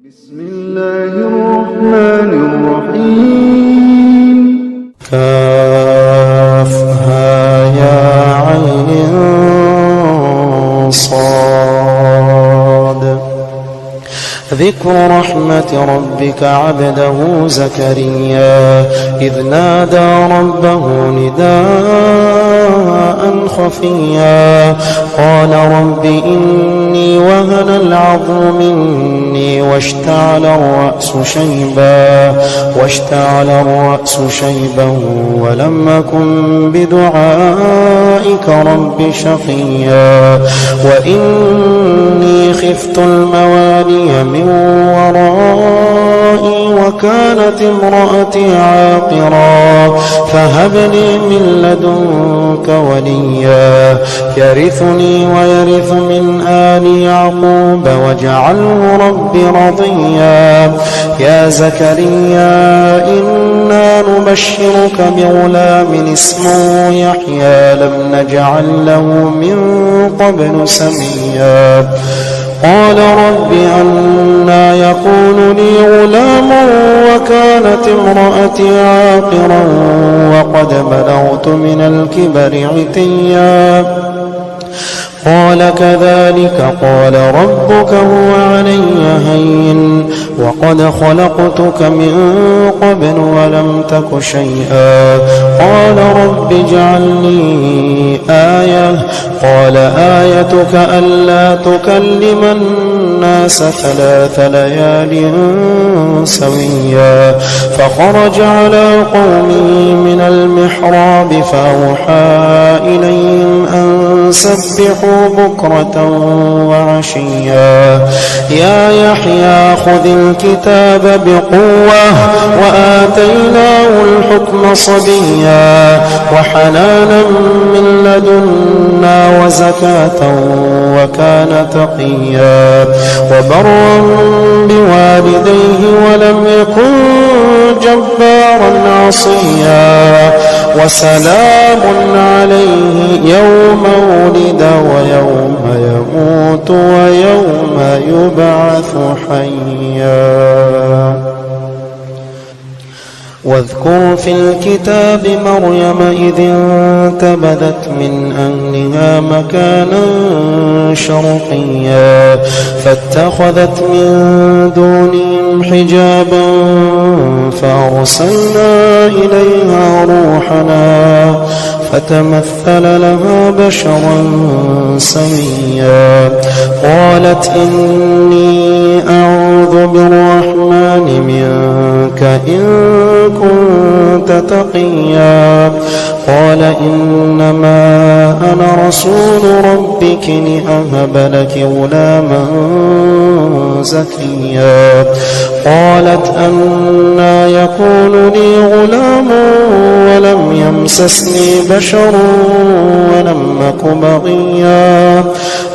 بسم الله الرحمن الرحيم كافها يا عين صاد ذكر رحمة ربك عبده زكريا إذ نادى ربه نداء خفيا قال رب إني وهن العظم مني واشتعل الرأس شيبا ولم أكن بدعائك رب شقيا وإني خفت الموالي من ورائي وكانت امرأتي عاقرا فهب لي من لدنك وليا يرثني ويرث من آل يعقوب واجعله رب رضيا يا زكريا إنا نبشرك بغلام اسمه يحيى لم نجعل له من قبل سميا قال رب أنى يكون لي غلام وكانت امرأتي عاقرا وقد بلغت من الكبر عتيا قال كذلك قال ربك هو علي هين وقد خلقتك من قبل ولم تك شيئا قال رب اجعل لي آية قال آيتك ألا تكلم الناس 3 ليال سويا فخرج على قومه من المحراب فأوحى إليهم أن سبحوا بكرة وعشيا يا يحيى خذ الكتاب بقوة وآتيناه الحكم صبيا وحنانا من لدنا وزكاة وكان تقيا وبرا بوالديه ولم يكن جبارا عصيا وسلام عليه يوم ولد ويوم يموت ويوم يبعث حيا واذكر في الكتاب مريم إذ انتبذت من أهلها مكانا شرقيا فاتخذت من دونهم حجابا فأرسلنا إليها روحنا فتمثل لها بشرا سويا قالت إني أعوذ بالرحمن منك إن كنت تقيا قال إنما أنا رسول ربك لأهب لك غلاما زكيا قالت أنى يكون لي غلام ولم يمسسني بشر ولم أك بغيا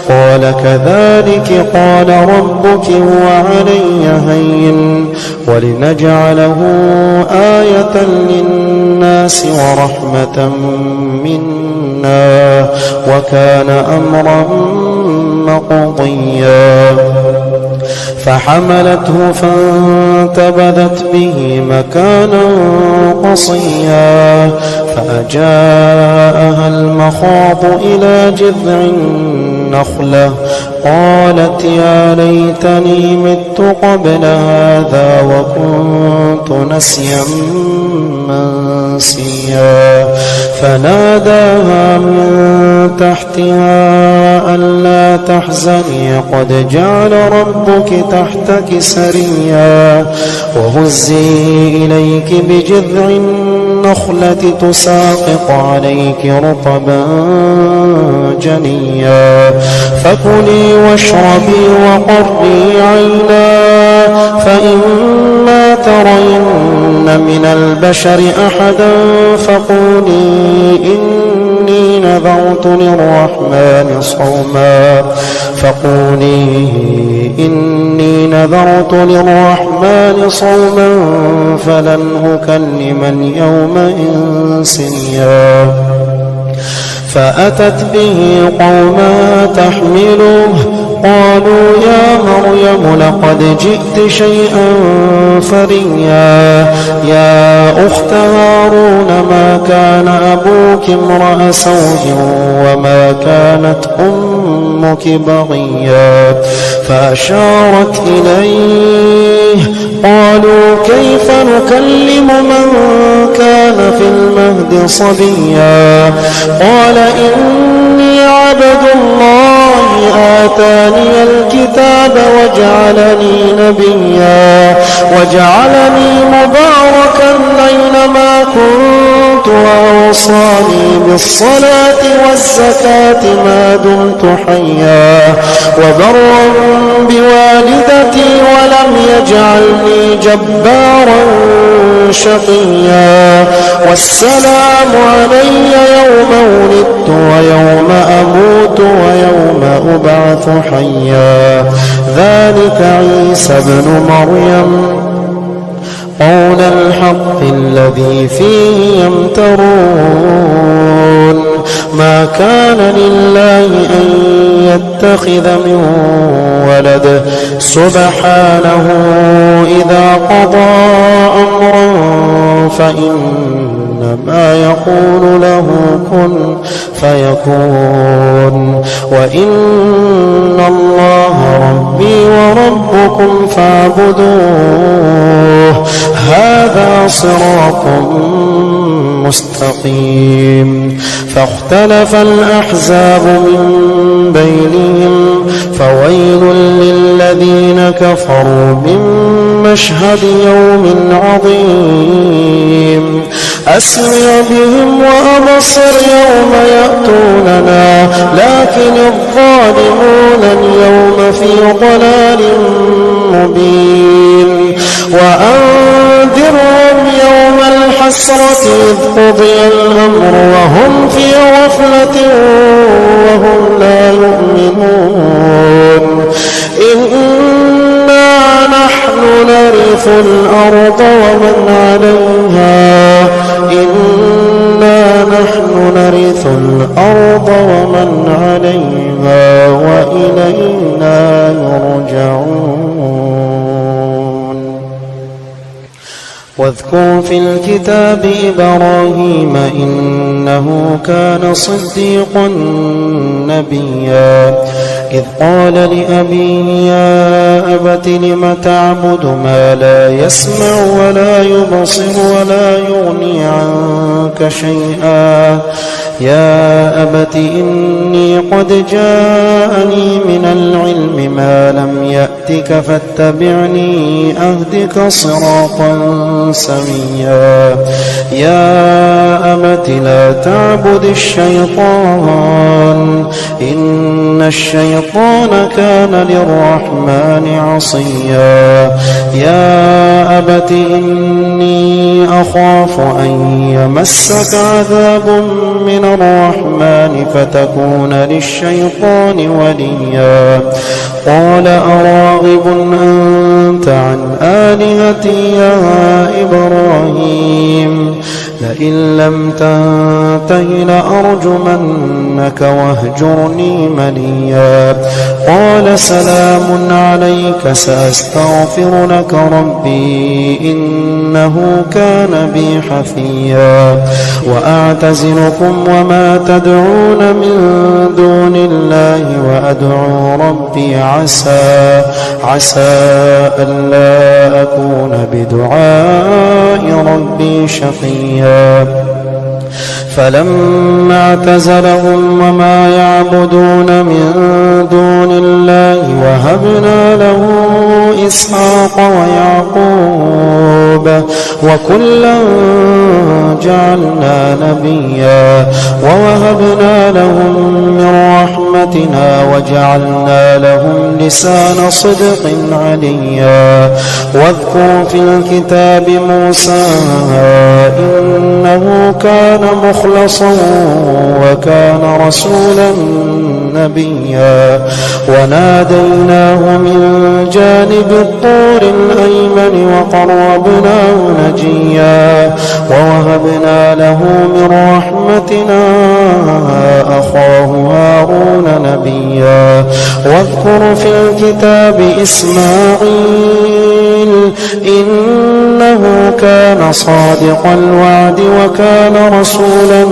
قال كذلك قال ربك هو علي هين ولنجعله آية للناس ورحمة منا وكان أمرا مقضيا فحملته فانتبذت به مكانا قصيا فأجاءها المخاض إلى جذع النخلة قالت يا ليتني مت قبل هذا وكنت نسيا منسيا فناداها من تحتها ألا تحزني قد جعل ربك تحتك سريا وهزي إليك بجذع النخلة تساقط عليك رطبا جنيا فكلي واشربي وقري عينا فإما ترين من البشر أحدا فقولي إني نذرت للرحمن صوما فلن أكلم اليوم إنسيا فأتت به قوما تحمله قالوا يا مريم لقد جئت شيئا فريا يا أخت هارون ما كان أبوك امرأ سوء وما كانت أمك بغيا فأشارت إليه قالوا كيف نكلم من كان في المهد صبيا قال إني عبد الله آتاني الكتاب وجعلني نبيا وجعلني مباركا أينما كنت وأوصاني بالصلاة والزكاة ما دمت حيا وبرا بوالدتي ولم يجعلني جبارا شقيا والسلام علي يوم ولدت ويوم أموت ويوم أبعث حيا ذلك عيسى ابن مريم قول الحق الذي فيه يمترون ما كان لله أن يتخذ من ولد سبحانه إذا قضى أمرا فإنما يقول له كن فيكون وإن الله ربي وربكم فاعبدوه هذا صراط مستقيم فاختلف الأحزاب من بينهم فويل للذين كفروا من مشهد يوم عظيم أسمع بهم وأبصر يوم يأتوننا لكن الظالمون اليوم في ضلال مبين وأنذرهم يوم الحسرة إذ قضي الأمر وهم في غفلة وهم لا يؤمنون إنا نحن نرث الأرض ومن عليها إنا نحن نرث الأرض ومن عليها وإلينا يرجعون واذكر في الكتاب إبراهيم إنه كان صديقا نبيا إذ قال لأبيه يا أبت لم تعبد ما لا يسمع ولا يبصر ولا يغني عنك شيئا يا أبت إني قد جاءني من العلم ما لم يأتك فاتبعني أهدك صراطا سويا يا أبت لا تعبد الشيطان إن الشيطان كان للرحمن عصيا يا أبت إني أخاف أن يمسك عذاب من الرحمن فتكون للشيطان وليا قال أراغب أنت عن آلهتي يا إبراهيم لئن لم تنته لأرجمنك واهجرني مليا قال سلام عليك سأستغفر لك ربي إنه كان بي حفيا وأعتزلكم وما تدعون من دون الله وأدعو ربي عسى ألا أكون بدعاء ربي شقيا فلما اعتزلهم وما يعبدون من دون الله وهبنا له إسحاق ويعقوب وكلا جعلنا نبيا ووهبنا لهم من رحمتنا وجعلنا لهم لسان صدق عليا واذكر في الكتاب موسى إنه كان مخلصا وكان رسولا نبيا. وناديناه من جانب الطور الأيمن وقربناه نجيا. ووهبنا له من رحمتنا أخاه هارون نبيا. واذكر في الكتاب إسماعيل إنه كان صادق الوعد وكان رسولا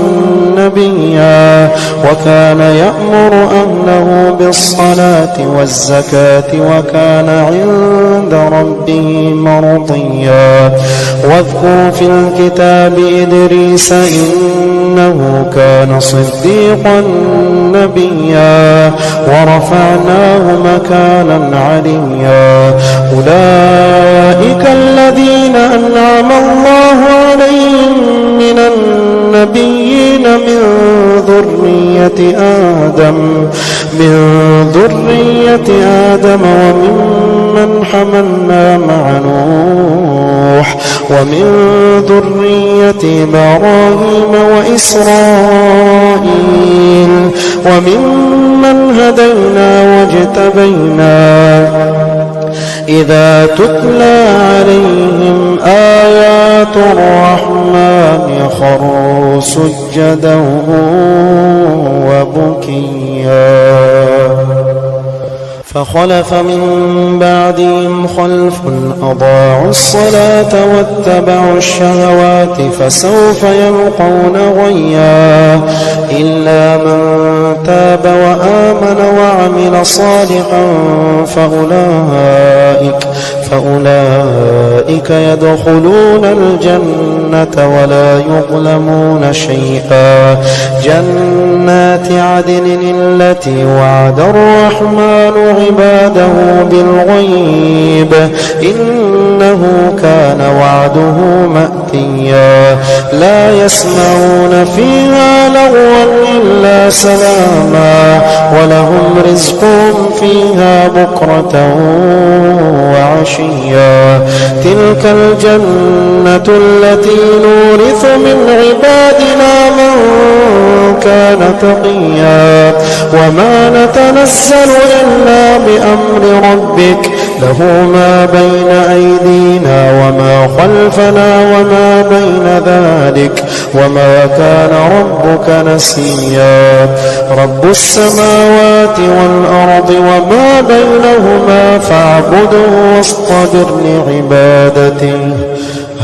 نبيا. وكان يأمر أهله بالصلاة والزكاة وكان عند ربه مرضيا. واذكر في الكتاب إدريس إنه كان صديقا نبيا. ورفعناه مكانا عليا. أولئك الذين أنعم الله عليهم من النبيين من ذرية آدم وممن حملنا مع نوح ومن ذرية إبراهيم وإسرائيل وممن هدينا واجتبينا. إذا تتلى عليهم آيات الرحمن خروا سجدا وبكيا. فخلف من بعدهم خلف أضاعوا الصلاة واتبعوا الشهوات فسوف يلقون غيا. إلا من تاب وآمن وعمل صالحا فأولئك يدخلون الجنة ولا يظلمون شيئا. جنات عدن التي وعد الرحمن عباده بالغيب إنه كان وعده مأتيا. لا يسمعون فيها لغوا إلا سلاما ولهم رزقهم فيها بكرة وعشيا. تلك الجنة التي نورث من عبادنا من كان تقيا. وما نتنزل إلا بأمر ربك له ما بين أيدينا وما خلفنا وما بين ذلك وما كان ربك نسيا. رب السماوات والأرض وما بينهما فاعبده واصطبر لعبادته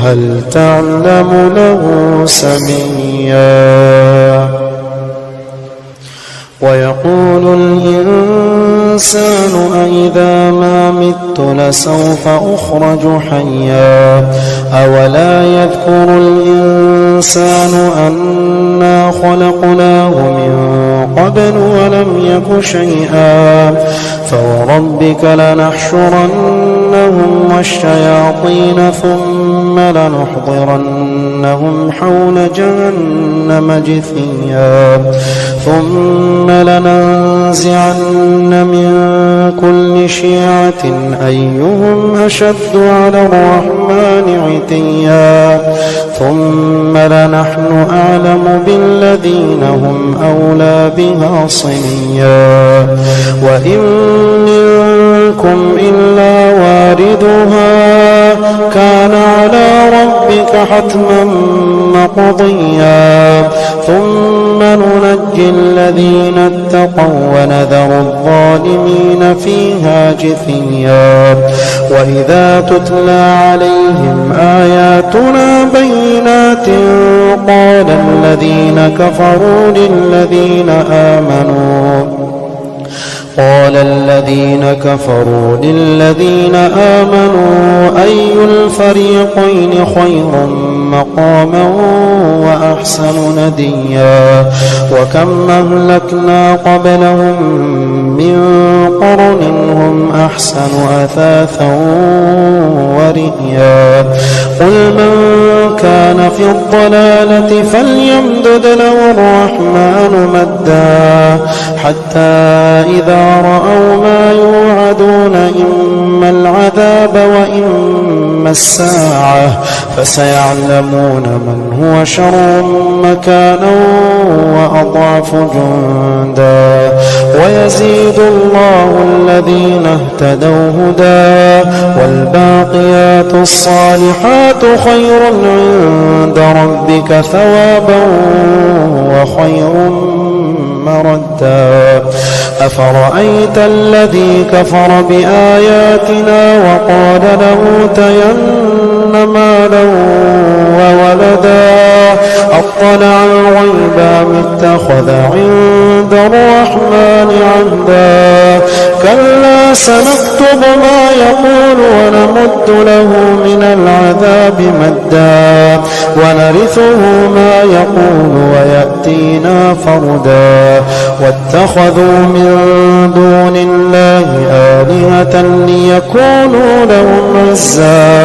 هل تعلم له سميا. ويقول الإنسان أإذا ما مت لسوف أخرج حيا. أولا يذكر الإنسان أنا خلقناه من قبل ولم يك شيئا. فوربك لنحشرنهم والشياطين ثم لنحضرنهم حول جهنم جثيا. ثم لننزعن من كل شيعة أيهم أشد على الرحمن عتيا. ثم لنحن أعلم بالذين هم أولى بها صليا. وإن منكم إلا واردها كان على ربك حتما مقضيا. ثم ننجي الذين اتقوا ونذر الظالمين فيها جثيا. وإذا تتلى عليهم آياتنا بينات قال الذين كفروا للذين آمنوا أي الفريقين خير مقاما وأحسن نديا. وكم أهلكنا قبلهم من قرن هم أحسن أثاثا ورئيا. قل من كان في الضلالة فليمدد له الرحمن مدا حتى إذا رأوا ما يوعدون إما العذاب وإما الساعة فسيعلمون من هو شر مكانا وأضعف جندا ويزيد الله الذين اهتدوا هدى والباقيات الصالحات خير عند ربك ثوابا وخير مردا أفرأيت الذي كفر بآياتنا وقال لأوتين مالا وولدا أطلع الغيب أم اتخذ عند الرحمن عهدا كلا سنكتب ما يقول ونمد له من العذاب مدا ونرثه ما يقول ويأتينا فردا واتخذوا من دون الله آلهة ليكونوا لهم عزا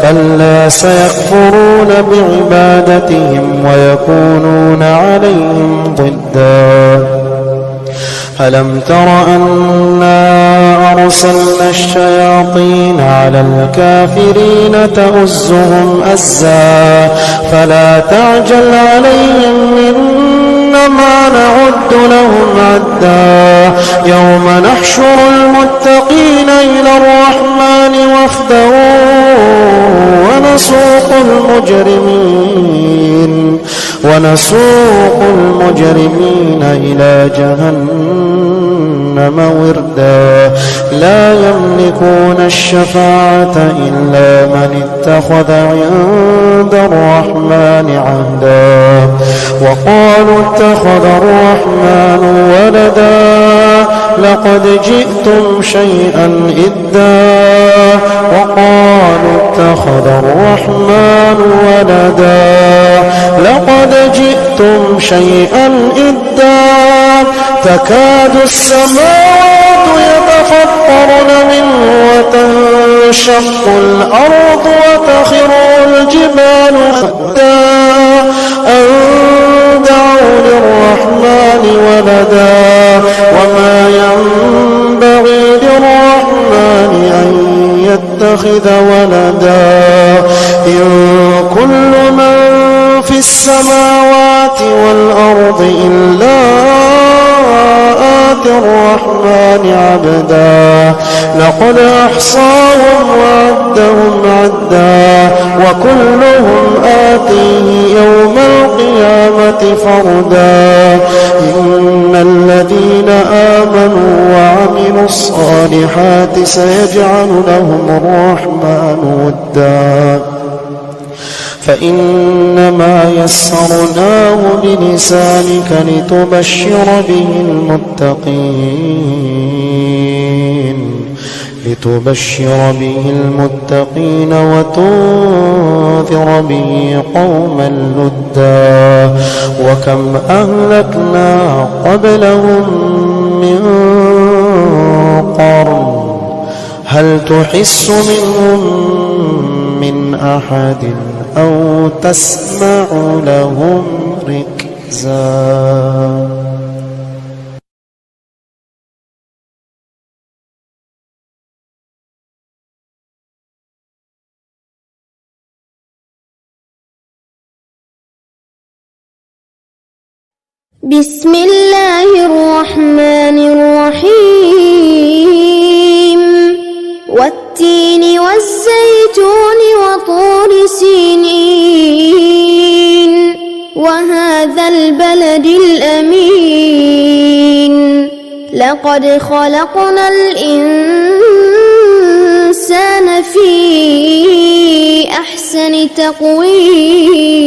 كلا سيكفرون بعبادتهم ويكونون عليهم ضدا ألم تر أنا أرسلنا الشياطين على الكافرين تؤزهم أزا فلا تعجل عليهم إنما نعد لهم عدا يوم نحشر المتقين إلى الرحمن وفدا ونسوق المجرمين إلى جهنم وردا لا يملكون الشفاعة إلا من اتخذ عند الرحمن عهدا وقالوا اتخذ الرحمن ولدا لقد جئتم شيئا إدا وقالوا اتخذ الرحمن ولدا لقد جئتم شيئا إدا تكاد السماوات يتفطرن منه وتنشق الأرض وتخر الجبال هدا أن دعوا للرحمن ولدا وما ينبغي للرحمن أن يتخذ ولدا إن كل من في السماوات والأرض إلا آتي الرحمن عبدا لقد أحصاهم وعدهم عدا وكلهم آتيه يوم القيامة فردا إن الذين آمنوا وعملوا الصالحات سيجعل لهم الرحمن ودا فإنما يسرناه بلسانك لتبشر به المتقين وتنذر به قوما لدا وكم أهلكنا قبلهم من قرن هل تحس منهم من أحد أو تسمع لهم ركزا بسم الله الرحمن الرحيم والتين والزيتون وطور سينين وهذا البلد الأمين لقد خلقنا الإنسان في أحسن تقويم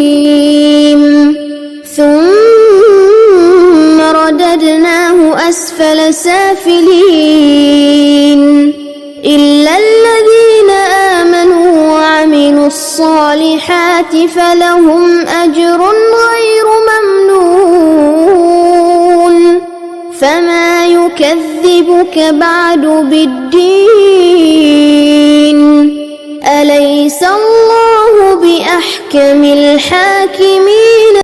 ثم رددناه أسفل سافلين إلا الذين آمنوا وعملوا الصالحات فلهم أجر غير ممنون فما يكذبك بعد بالدين أليس الله بأحكم الحاكمين